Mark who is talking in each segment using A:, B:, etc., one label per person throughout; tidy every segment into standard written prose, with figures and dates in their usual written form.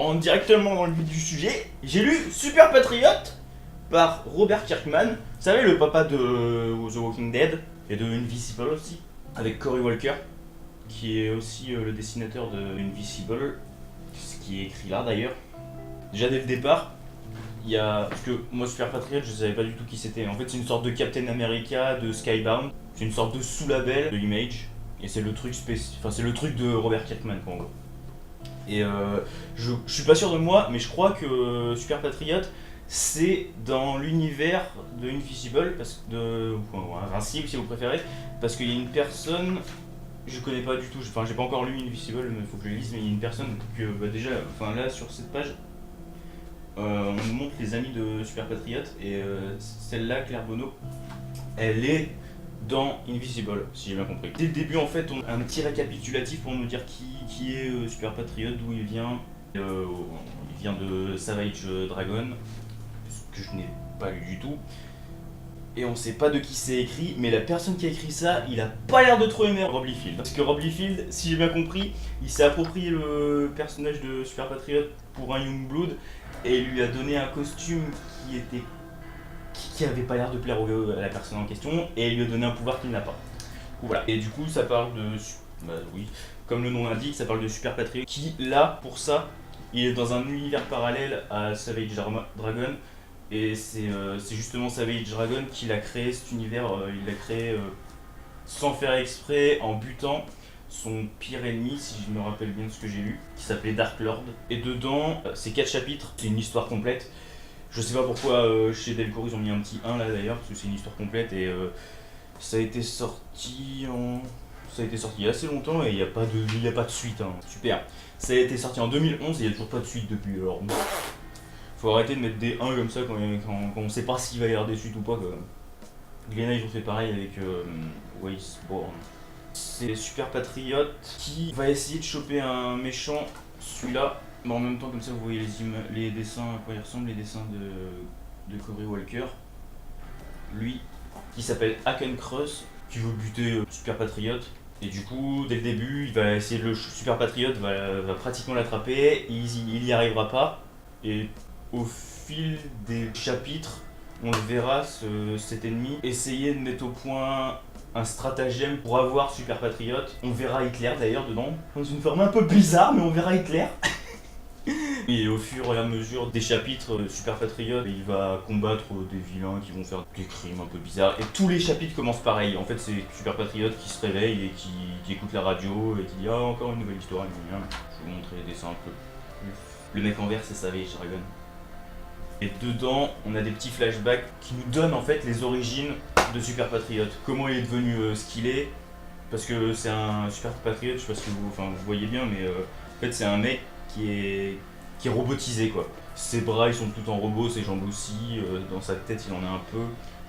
A: On rentre directement dans le vif du sujet. J'ai lu Super Patriot par Robert Kirkman. Vous savez, le papa de The Walking Dead et de Invincible aussi, avec Cory Walker, qui est aussi le dessinateur de Invincible, ce qui est écrit là d'ailleurs. Déjà dès le départ, il y a... Parce que moi, Super Patriot, je savais pas du tout qui c'était. En fait, c'est une sorte de Captain America de Skybound. C'est une sorte de sous-label de Image. Et c'est le truc c'est le truc de Robert Kirkman, quoi, en gros. Et je suis pas sûr de moi, mais je crois que Super Patriot, c'est dans l'univers de Invincible, Invincible si vous préférez, parce qu'il y a une personne, je connais pas du tout, j'ai pas encore lu Invincible, mais il faut que je le lise, mais il y a une personne que déjà, là sur cette page, on nous montre les amis de Super Patriot, et celle-là, Claire Bonneau, elle est dans Invincible, si j'ai bien compris. Dès le début, en fait, on a un petit récapitulatif pour nous dire qui est Super Patriot, d'où il vient. Il vient de Savage Dragon, ce que je n'ai pas lu du tout. Et on sait pas de qui c'est écrit, mais la personne qui a écrit ça, il a pas l'air de trop aimer Rob Liefeld. Parce que Rob Liefeld, si j'ai bien compris, il s'est approprié le personnage de Super Patriot pour un Youngblood et lui a donné un costume qui avait pas l'air de plaire à la personne en question, et il lui a donné un pouvoir qu'il n'a pas. Voilà. Et du coup, ça parle de... oui, comme le nom l'indique, ça parle de Super Patriot, qui, là, pour ça, il est dans un univers parallèle à Savage Dragon, et c'est justement Savage Dragon qui l'a créé, cet univers, il l'a créé sans faire exprès, en butant son pire ennemi, si je me rappelle bien de ce que j'ai lu, qui s'appelait Dark Lord. Et dedans, c'est 4 chapitres, c'est une histoire complète. Je sais pas pourquoi chez Delcourt ils ont mis un petit 1 là d'ailleurs, parce que c'est une histoire complète et ça a été sorti il y a assez longtemps et il n'y a pas de suite, hein. Super. Ça a été sorti en 2011 et il n'y a toujours pas de suite depuis, alors faut arrêter de mettre des 1 comme ça quand on sait pas s'il va y avoir des suites ou pas, quoi. Glénat ils ont fait pareil avec Wasteborn. C'est Super Patriot qui va essayer de choper un méchant, celui-là. Mais en même temps, comme ça, vous voyez les dessins, à quoi ils ressemblent, les dessins de Cory Walker. Lui, qui s'appelle Hakencross, qui veut buter Super Patriot. Et du coup, dès le début, il va essayer Super Patriot va pratiquement l'attraper, il y arrivera pas. Et au fil des chapitres, on le verra, cet ennemi, essayer de mettre au point un stratagème pour avoir Super Patriot. On verra Hitler d'ailleurs dedans, dans une forme un peu bizarre, mais on verra Hitler. Et au fur et à mesure des chapitres, Super Patriot, il va combattre des vilains qui vont faire des crimes un peu bizarres. Et tous les chapitres commencent pareil. En fait, c'est Super Patriot qui se réveille et qui écoute la radio et qui dit « Ah, encore une nouvelle histoire, je vais vous montrer les dessins un peu. » Le mec en vert, c'est Savage Dragon. Et dedans, on a des petits flashbacks qui nous donnent en fait les origines de Super Patriot. Comment il est devenu ce qu'il est. Parce que c'est un Super Patriot, je sais pas si vous voyez bien, mais en fait, c'est un mec qui est robotisé, quoi. Ses bras ils sont tout en robot, ses jambes aussi, dans sa tête il en a un peu,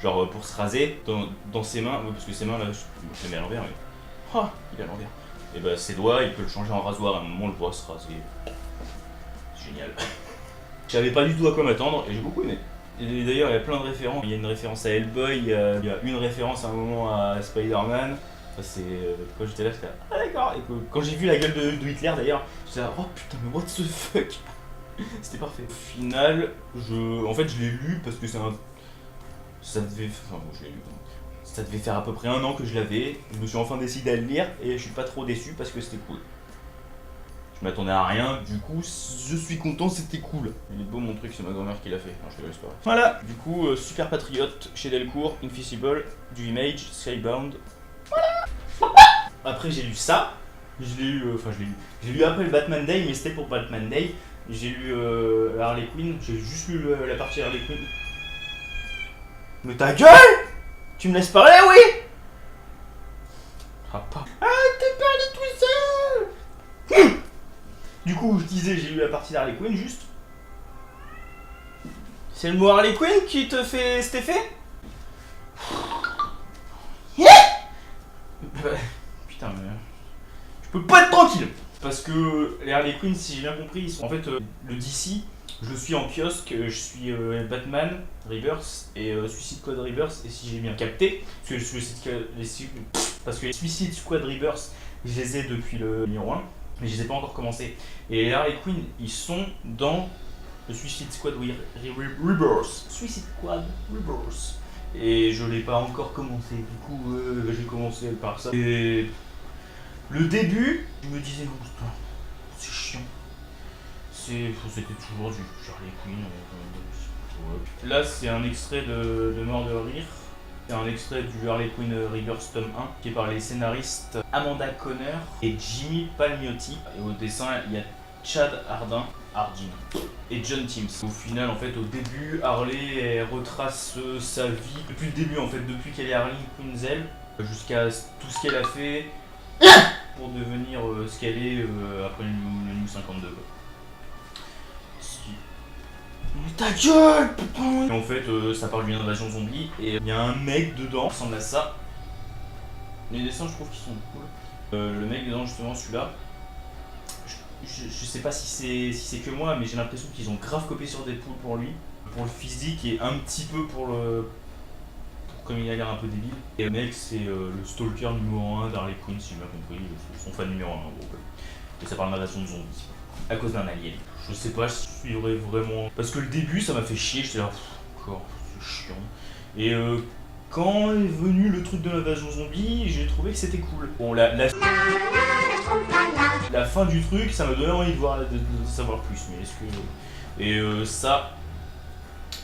A: genre pour se raser, dans ses mains, parce que ses mains là, je les mets à l'envers, mais il est à l'envers. Et bah ses doigts, il peut le changer en rasoir, à un moment on le voit se raser. C'est génial. Je savais pas du tout à quoi m'attendre et j'ai beaucoup aimé. Et d'ailleurs il y a plein de références, il y a une référence à Hellboy, il y a une référence à un moment à Spider-Man. Quand j'étais là, j'étais là, ah d'accord. Et quand j'ai vu la gueule de Hitler d'ailleurs, j'étais là, oh putain, mais what the fuck. C'était parfait. Au final, en fait, je l'ai lu parce que ça devait faire à peu près 1 an que je l'avais. Je me suis enfin décidé à le lire et je suis pas trop déçu parce que c'était cool. Je m'attendais à rien, du coup, je suis content, c'était cool. Il est beau mon truc, c'est ma grand-mère qui l'a fait. Non, je te laisse pas. Voilà, du coup, Super Patriot chez Delcourt, Invincible, du Image, Skybound. Après j'ai lu ça, j'ai lu après le Batman Day, mais c'était pour Batman Day. J'ai lu Harley Quinn, j'ai juste lu la partie Harley Quinn. Mais ta gueule! Tu me laisses parler, oui? Ah pas. Arrête de parler tout seul! Du coup, je disais, j'ai lu la partie d'Harley Quinn juste. C'est le mot Harley Quinn qui te fait cet effet? Putain, mais je peux pas être tranquille. Parce que les Harley Quinn, si j'ai bien compris, ils sont en fait le DC. Je le suis en kiosque, je suis Batman Rebirth et Suicide Squad Rebirth. Et si j'ai bien capté, parce que les Suicide Squad Rebirth, je les ai depuis le numéro 1. mais je les ai pas encore commencés. Et les Harley Quinn, ils sont dans le Suicide Squad Rebirth. Suicide Squad Rebirth. Et je l'ai pas encore commencé, du coup j'ai commencé par ça. Et le début, je me disais, non, c'est chiant. C'était toujours du Harley Quinn. Ouais. Là, c'est un extrait de Mort de Rire. C'est un extrait du Harley Quinn Rebirth tome 1 qui est par les scénaristes Amanda Conner et Jimmy Palmiotti. Et au dessin, il y a Chad Hardin et John Timms. Au final, en fait, au début, Harley elle retrace sa vie depuis le début, en fait, depuis qu'elle est Harley Quinzel jusqu'à tout ce qu'elle a fait pour devenir ce qu'elle est après le New 52. Quoi. Mais ta gueule, putain! Et en fait, ça parle d'une invasion zombie et il y a un mec dedans, qui ressemble à ça. Les dessins, je trouve qu'ils sont cool. Le mec dedans, justement, celui-là. Je sais pas si c'est que moi, mais j'ai l'impression qu'ils ont grave copié sur Deadpool pour lui. Pour le physique et un petit peu pour comme il a l'air un peu débile. Et le mec, c'est le stalker numéro 1 d'Harley Quinn, si j'ai bien compris. Son fan numéro 1 en gros. Et ça parle d'invasion de zombies. À cause d'un alien. Je sais pas s'il y aurait vraiment. Parce que le début, ça m'a fait chier. J'étais là, encore, c'est chiant. Et quand est venu le truc de l'invasion zombie, j'ai trouvé que c'était cool. Bon, la fin du truc, ça m'a donné envie de savoir plus. Mais est-ce que. Et ça,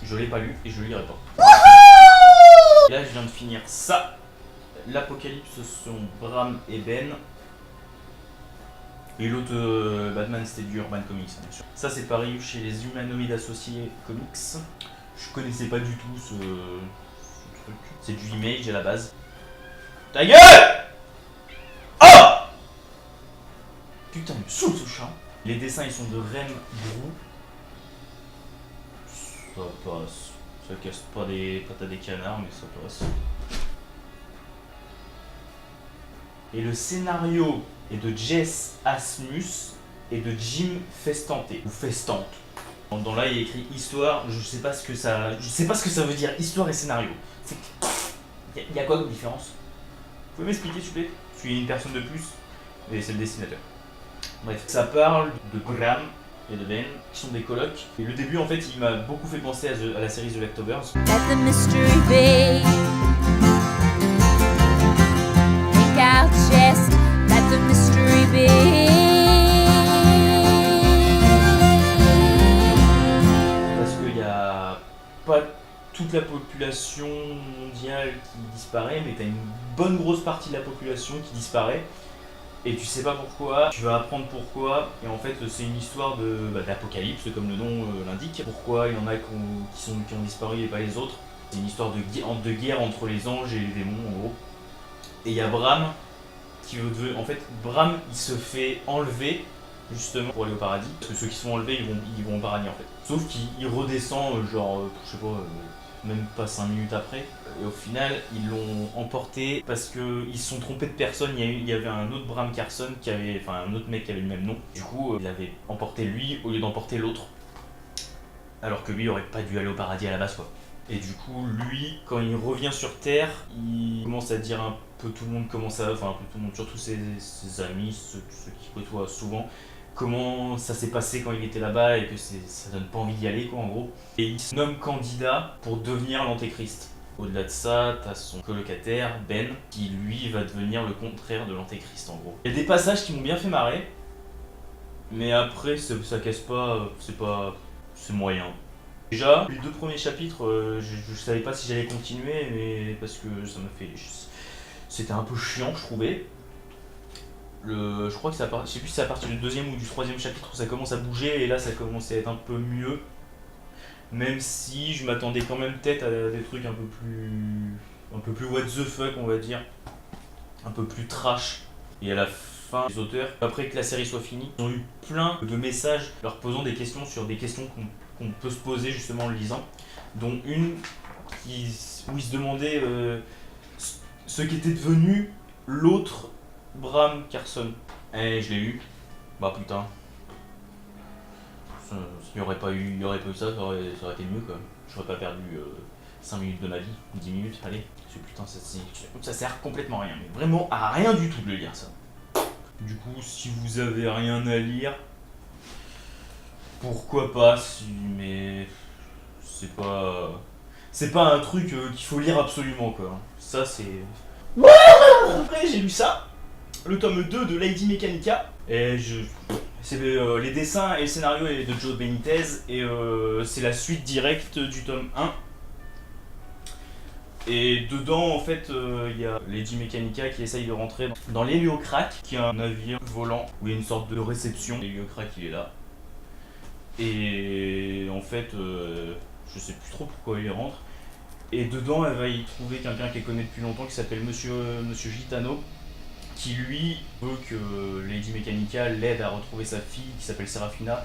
A: je l'ai pas lu et je le lirai pas. Et là, je viens de finir ça. L'Apocalypse sont Bram et Ben. Et l'autre Batman, c'était du Urban Comics, bien sûr. Ça, c'est paru chez les Humanoïdes Associés Comics. Je connaissais pas du tout ce truc. C'est du Image à la base. Ta gueule! Oh! Putain, il me saoule ce chat. Les dessins, ils sont de Rem Brou. Ça passe. Ça casse pas des pattes à des canards, mais ça passe. Et le scénario est de Jess Asmus et de Jim Festante. Ou Festante. Dans là, il y a écrit histoire. Je sais pas ce que ça veut dire, histoire et scénario. Il y a quoi comme différence? Vous pouvez m'expliquer, s'il vous plaît? Je suis une personne de plus, et c'est le dessinateur. Bref, ça parle de Graham et de Ben, qui sont des colocs. Et le début, en fait, il m'a beaucoup fait penser à la série The Leftovers.
B: Let the mystery be. Think out chest. Let the mystery be.
A: Parce qu'il n'y a pas toute la population mondiale qui disparaît, mais t'as une bonne grosse partie de la population qui disparaît. Et tu sais pas pourquoi, tu vas apprendre pourquoi, et en fait c'est une histoire d'apocalypse comme le nom l'indique. Pourquoi il y en a qui ont disparu et pas les autres. C'est une histoire de guerre entre les anges et les démons en gros. Et il y a Bram qui veut devenir. En fait, Bram il se fait enlever justement pour aller au paradis. Parce que ceux qui sont enlevés ils vont au paradis en fait. Sauf qu'il redescend je sais pas, même pas 5 minutes après. Et au final, ils l'ont emporté parce qu'ils se sont trompés de personne. Il y avait un autre Bram Carson un autre mec qui avait le même nom. Du coup, il avait emporté lui au lieu d'emporter l'autre. Alors que lui, il aurait pas dû aller au paradis à la base, quoi. Et du coup, lui, quand il revient sur Terre, il commence à dire un peu tout le monde surtout ses amis, ceux qui côtoient souvent, comment ça s'est passé quand il était là-bas et que ça donne pas envie d'y aller, quoi, en gros. Et il se nomme candidat pour devenir l'Antéchrist. Au-delà de ça, t'as son colocataire, Ben, qui lui va devenir le contraire de l'Antéchrist en gros. Il y a des passages qui m'ont bien fait marrer, mais après ça casse pas, c'est moyen. Déjà, les 2 premiers chapitres, je savais pas si j'allais continuer, mais parce que ça m'a fait... C'était un peu chiant, je trouvais. Je crois que je sais plus si c'est à partir du 2e ou du 3e chapitre où ça commence à bouger, et là ça commence à être un peu mieux. Même si je m'attendais quand même peut-être à des trucs un peu plus what the fuck on va dire, un peu plus trash. Et à la fin, les auteurs, après que la série soit finie, ont eu plein de messages leur posant des questions sur des questions qu'on peut se poser justement en le lisant, dont une où ils se demandaient ce qu'était devenu l'autre Bram Carson. Et je l'ai lu, bah putain. S'il n'y aurait pas eu ça aurait été mieux quoi. J'aurais pas perdu 5 minutes de ma vie, 10 minutes, allez. Putain, ça sert complètement à rien, mais vraiment à rien du tout de le lire ça. Du coup, si vous avez rien à lire, pourquoi pas, mais c'est pas un truc qu'il faut lire absolument quoi. Ça c'est. Après j'ai lu ça, le tome 2 de Lady Mechanica, et c'est les dessins et le scénario est de Joe Benitez, et c'est la suite directe du tome 1. Et dedans, en fait, il y a Lady Mechanica qui essaye de rentrer dans l'héliocraque, qui est un navire volant où il y a une sorte de réception. L'héliocraque, il est là. Et en fait, je sais plus trop pourquoi il y rentre. Et dedans, elle va y trouver quelqu'un qu'elle connaît depuis longtemps qui s'appelle Monsieur Gitano, qui lui veut que Lady Mechanica l'aide à retrouver sa fille qui s'appelle Serafina,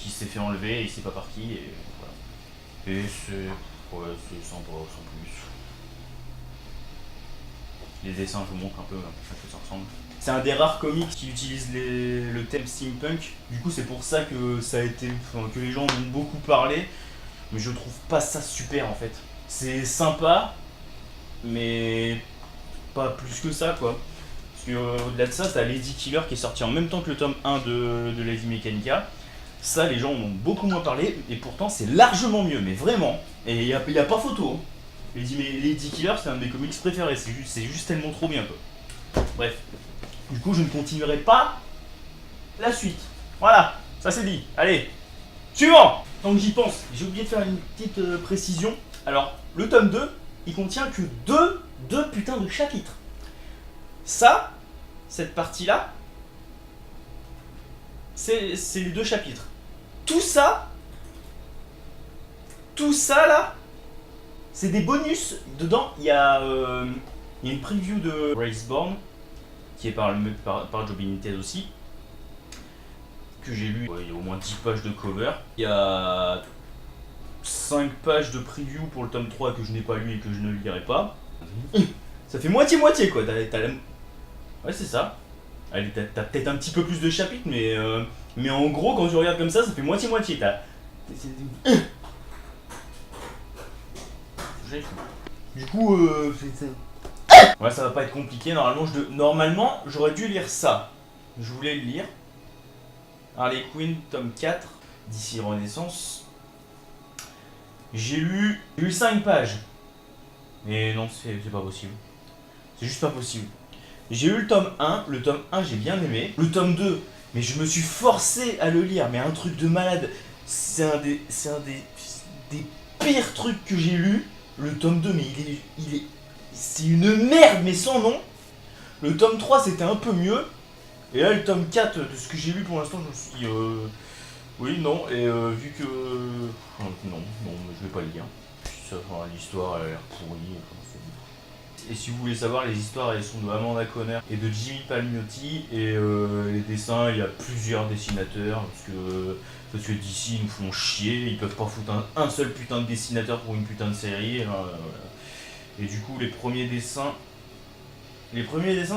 A: qui s'est fait enlever et il sait pas par qui. Et voilà. Et c'est sympa, sans plus. Les dessins, je vous montre un peu à quoi ça ressemble. C'est un des rares comics qui utilise le thème steampunk. Du coup, c'est pour ça que ça a été, que les gens en ont beaucoup parlé. Mais je trouve pas ça super en fait. C'est sympa, mais pas plus que ça quoi. Parce que au-delà de ça, t'as Lady Killer qui est sorti en même temps que le tome 1 de Lady Mechanica. Ça, les gens en ont beaucoup moins parlé, et pourtant c'est largement mieux, mais vraiment. Et il y a pas photo. Hein. Lady Killer, c'est un de mes comics préférés, c'est juste tellement trop bien quoi. Bref. Du coup, je ne continuerai pas la suite. Voilà, ça c'est dit. Allez, suivant. Tant que j'y pense, j'ai oublié de faire une petite précision. Alors, le tome 2, il contient que deux putains de chapitres. Ça, cette partie-là, c'est les 2 chapitres. Tout ça là, c'est des bonus. Dedans, il y a une preview de Raceborn, qui est par Joe Benitez aussi, que j'ai lu. Il y a au moins 10 pages de cover. Il y a 5 pages de preview pour le tome 3 que je n'ai pas lu et que je ne lirai pas. Ça fait moitié-moitié quoi. Ouais, c'est ça. Allez, t'as peut-être un petit peu plus de chapitres, mais en gros, quand tu regardes comme ça fait moitié-moitié. Du coup, ouais, ça va pas être compliqué. Normalement, j'aurais dû lire ça. Je voulais le lire. Harley Quinn, tome 4, d'ici Renaissance. J'ai lu 5 pages. Mais non, c'est pas possible. C'est juste pas possible. J'ai eu le tome 1 j'ai bien aimé. Le tome 2, mais je me suis forcé à le lire, mais un truc de malade. C'est un des pires trucs que j'ai lu. Le tome 2, mais c'est une merde, mais sans nom. Le tome 3, c'était un peu mieux. Et là, le tome 4, de ce que j'ai lu pour l'instant, je me suis dit, oui, non, et vu que... non, je vais pas le lire. L'histoire, elle a l'air pourrie. Et si vous voulez savoir, les histoires elles sont de Amanda Conner et de Jimmy Palmiotti, et les dessins, il y a plusieurs dessinateurs parce que DC nous font chier, ils peuvent pas foutre un seul putain de dessinateur pour une putain de série. Et du coup les premiers dessins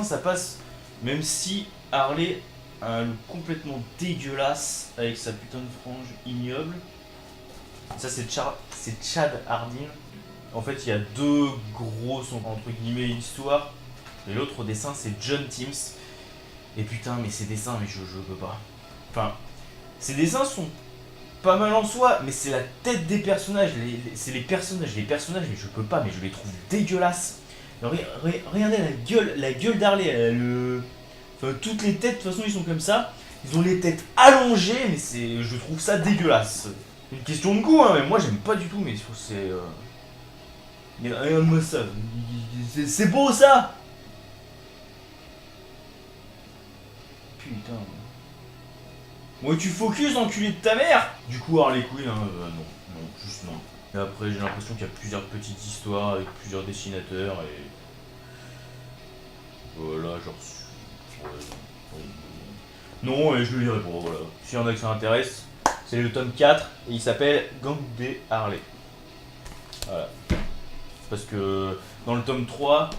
A: ça passe, même si Harley a un look complètement dégueulasse avec sa putain de frange ignoble. Ça c'est Chad Hardin. En fait, il y a 2 grosses, entre guillemets, histoires. Et l'autre dessin, c'est John Timms. Et putain, mais ces dessins, mais je peux pas. Enfin, ces dessins sont pas mal en soi, mais c'est la tête des personnages. C'est les personnages, mais je peux pas, mais je les trouve dégueulasses. Regardez la gueule d'Harley. Enfin, toutes les têtes, de toute façon, ils sont comme ça. Ils ont les têtes allongées, mais je trouve ça dégueulasse. Une question de goût, hein, mais moi, j'aime pas du tout, mais c'est... Regarde-moi ça, c'est beau ça. Putain. Moi tu focus enculé de ta mère. Du coup Harley Quinn, non, juste non. Et après j'ai l'impression qu'il y a plusieurs petites histoires avec plusieurs dessinateurs et... Voilà, genre... Non, et je le lirai pas, voilà. S'il y en a que ça intéresse, c'est le tome 4 et il s'appelle Gang des Harley. Voilà. Parce que dans le tome 3,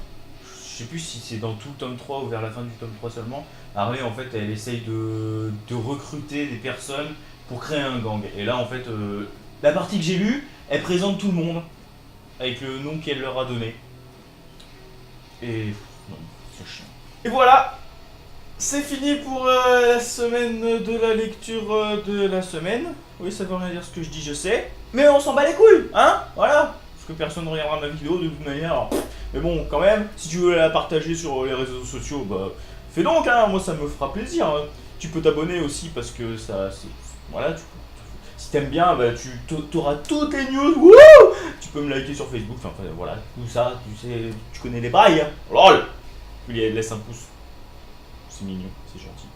A: je sais plus si c'est dans tout le tome 3 ou vers la fin du tome 3 seulement, Harley en fait elle essaye de recruter des personnes pour créer un gang. Et là en fait, la partie que j'ai lue, elle présente tout le monde avec le nom qu'elle leur a donné. Et non, c'est chiant. Et voilà, C'est fini pour la semaine de la lecture de la semaine. Oui, ça veut rien dire ce que je dis, je sais. Mais on s'en bat les couilles, hein. Voilà. Parce que personne ne regardera ma vidéo de toute manière. Mais bon, quand même, si tu veux la partager sur les réseaux sociaux, bah fais donc, hein. Moi, ça me fera plaisir. Hein. Tu peux t'abonner aussi parce que ça, c'est... Voilà, si t'aimes bien, bah, tu auras toutes les news. Wouh. Tu peux me liker sur Facebook. Enfin, voilà, tout ça, tu sais, tu connais les bails. Hein. LOL. Tu laisses un pouce. C'est mignon, c'est gentil.